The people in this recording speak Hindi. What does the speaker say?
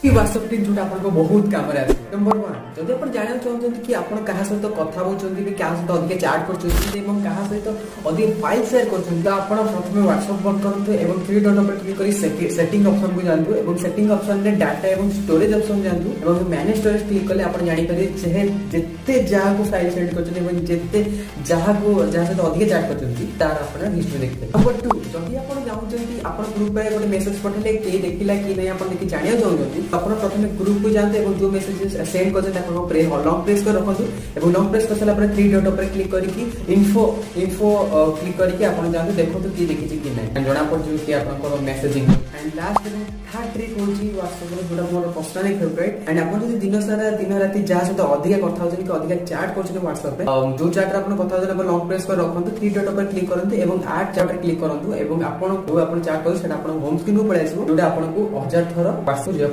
WhatsApp टी जोटा आपको बहुत काम रे नंबर 1 जदि आपण जानिया चाहते कि आपण कहा सहित कथा होचंती कि कहा सहित अधिक चैट करचंती एवं कहा सहित अधिक फाइल शेयर करचंती तो आपण प्रथमे WhatsApp बंद करंतु एवं थ्री डॉट पर क्लिक करी सेटिंग ऑप्शन को जानतु एवं सेटिंग ऑप्शन रे डाटा एवं स्टोरेज ऑप्शन जानतु एवं मैनेज स्टोरेज क्लिक करले आपण जानि पारे जे जत्ते जहा को फाइल सेंड करचंती एवं जत्ते जहा सहित अधिक चैट करचंती तार आपण हिस्ट्री देखते नंबर 2 जदि आपण चाहते आपण ग्रुप पे गोटे मेसेज पठले के देखिला कि नै आपण देखि जानिया चाहते ଆପଣ ପ୍ରଥମେ ଗ୍ରୁପ କୁ ଯାଆନ୍ତୁ ଏବଂ ଯୋଉ ମେସେजेस ସେଣ୍ଡ କରିଛନ୍ତି ତାକୁ ଲଙ୍ଗ ପ୍ରେସ୍ କରି ରଖନ୍ତୁ ଏବଂ ଲଙ୍ଗ ପ୍ରେସ୍ କରିସାରିଲା ପରେ थ्री डॉट ଉପରେ କ୍ଲିକ୍ କରିକି ଇନଫୋ କ୍ଲିକ୍ କରିକି ଆପଣ ଯାଆନ୍ତୁ ଦେଖନ୍ତୁ କି ଦେଖିଛି କି ନାହିଁ ଜଣା ପଡୁଛି କି ଆପଣଙ୍କର ମେସେଜିଂ एंड लास्ट ଏବଂ थर्ड ट्रिक होची WhatsApp ରେ जोटा मोर पर्सनली फेवरेट एंड आपण যদি दिन सारा दिन राति जा सहित अधिक କଥା होचन कि अधिक चैट करछन WhatsApp रे जो चैट रे आपण କଥା होचन लंग प्रेस कर रखନ୍ତୁ थ्री डॉट पर क्लिक करନ୍ତୁ ଏବଂ ऐड चैट रे क्लिक करନ୍ତୁ ଏବଂ आपण जो आपण चैट कर सेटा आपण होम स्क्रीन को पळै आसीबो जोटा आपण को 1000 थर WhatsApp जिया